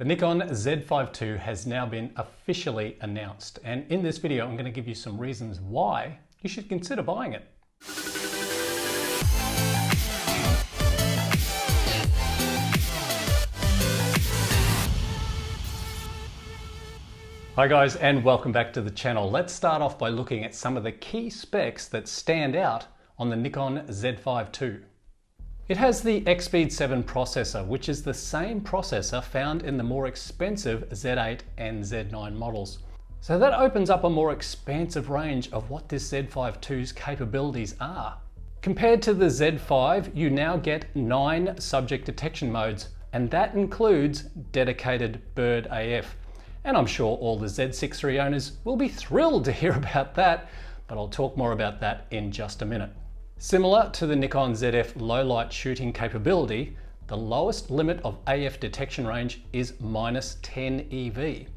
The Nikon Z5II has now been officially announced, and in this video I'm going to give you some reasons why you should consider buying it. Hi guys, and welcome back to the channel. Let's start off by looking at some of the key specs that stand out on the Nikon Z5II. It has the X-Speed 7 processor, which is the same processor found in the more expensive Z8 and Z9 models. So that opens up a more expansive range of what this Z5II's capabilities are. Compared to the Z5, you now get 9 subject detection modes, and that includes dedicated bird AF. And I'm sure all the Z6III owners will be thrilled to hear about that, but I'll talk more about that in just a minute. Similar to the Nikon ZF low light shooting capability, the lowest limit of AF detection range is -10 EV.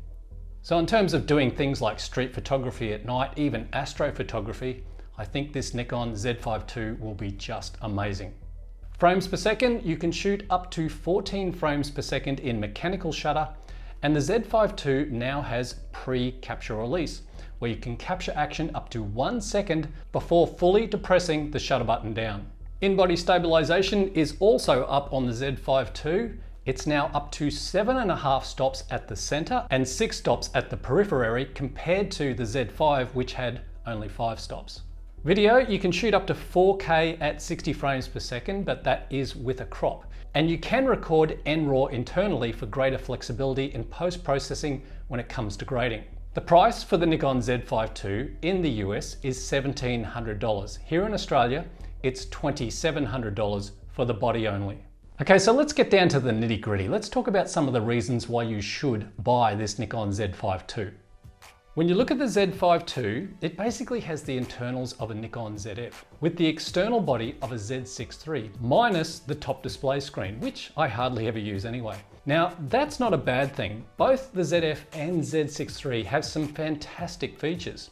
So in terms of doing things like street photography at night, even astrophotography, I think this Nikon Z5II will be just amazing. Frames per second, you can shoot up to 14 frames per second in mechanical shutter, and the Z5II now has pre-capture release, where you can capture action up to 1 second before fully depressing the shutter button down. In-body stabilization is also up on the Z5II. It's now up to 7.5 stops at the center and 6 stops at the periphery compared to the Z5, which had only 5 stops. Video, you can shoot up to 4K at 60 frames per second, but that is with a crop. And you can record NRAW internally for greater flexibility in post-processing when it comes to grading. The price for the Nikon Z5II in the US is $1,700. Here in Australia, it's $2,700 for the body only. Okay, so let's get down to the nitty-gritty. Let's talk about some of the reasons why you should buy this Nikon Z5II. When you look at the Z5II, it basically has the internals of a Nikon ZF with the external body of a Z6III minus the top display screen, which I hardly ever use anyway. Now, that's not a bad thing. Both the ZF and Z6III have some fantastic features.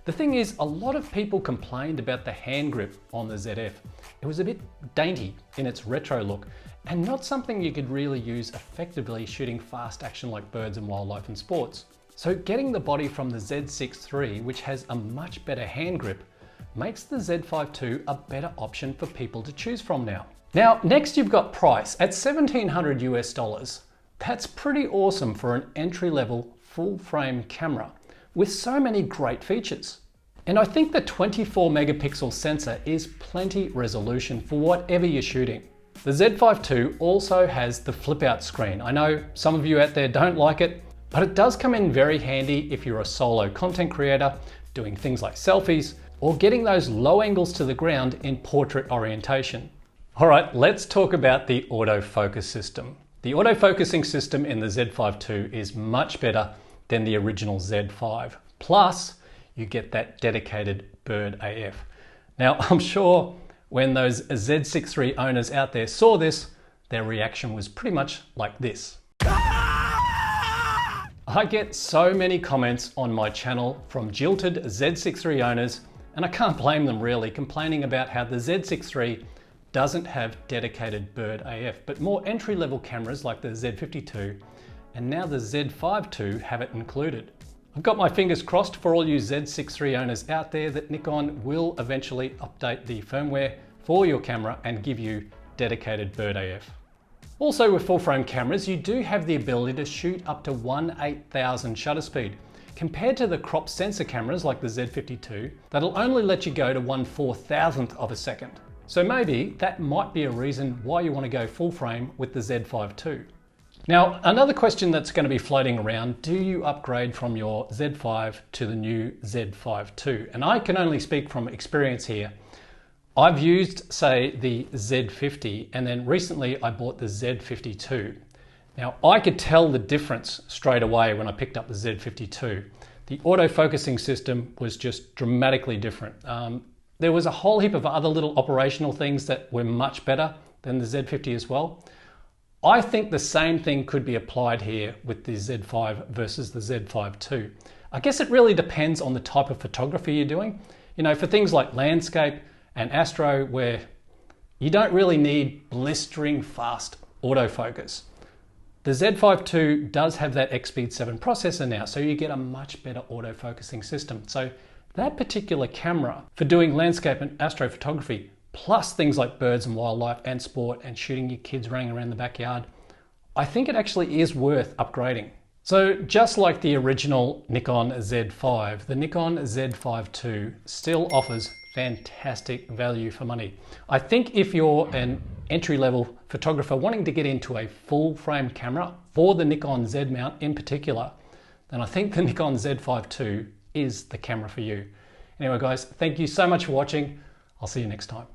The thing is, a lot of people complained about the hand grip on the ZF. It was a bit dainty in its retro look and not something you could really use effectively shooting fast action like birds and wildlife and sports. So getting the body from the Z6III, which has a much better hand grip, makes the Z5II a better option for people to choose from now. Now, next you've got price. At $1,700 US, that's pretty awesome for an entry-level full-frame camera with so many great features. And I think the 24 megapixel sensor is plenty resolution for whatever you're shooting. The Z5II also has the flip-out screen. I know some of you out there don't like it, but it does come in very handy if you're a solo content creator, doing things like selfies, or getting those low angles to the ground in portrait orientation. All right, let's talk about the autofocus system. The autofocusing system in the Z5II is much better than the original Z5. Plus, you get that dedicated bird AF. Now, I'm sure when those Z6III owners out there saw this, their reaction was pretty much like this. I get so many comments on my channel from jilted Z6III owners, and I can't blame them really, complaining about how the Z6III doesn't have dedicated bird AF, but more entry-level cameras like the Z52 and now the Z5II have it included. I've got my fingers crossed for all you Z6III owners out there that Nikon will eventually update the firmware for your camera and give you dedicated bird AF. Also with full frame cameras, you do have the ability to shoot up to 1/8000 shutter speed, compared to the crop sensor cameras like the Z52, that'll only let you go to 1/4000th of a second. So maybe that might be a reason why you want to go full frame with the Z5II. Now, another question that's going to be floating around, do you upgrade from your Z5 to the new Z5II? And I can only speak from experience here. I've used, say, the Z50, and then recently I bought the Z52. Now, I could tell the difference straight away when I picked up the Z52. The autofocusing system was just dramatically different. There was a whole heap of other little operational things that were much better than the Z50 as well. I think the same thing could be applied here with the Z5 versus the Z5II. I guess it really depends on the type of photography you're doing. You know, for things like landscape and astro, where you don't really need blistering fast autofocus. The Z5 II does have that X-Speed 7 processor now, so you get a much better autofocusing system. So that particular camera for doing landscape and astrophotography, plus things like birds and wildlife and sport and shooting your kids running around the backyard, I think it actually is worth upgrading. So just like the original Nikon Z5, the Nikon Z5 II still offers fantastic value for money. I think if you're an entry-level photographer wanting to get into a full-frame camera for the Nikon Z mount in particular, then I think the Nikon Z5 II is the camera for you. Anyway guys, thank you so much for watching. I'll see you next time.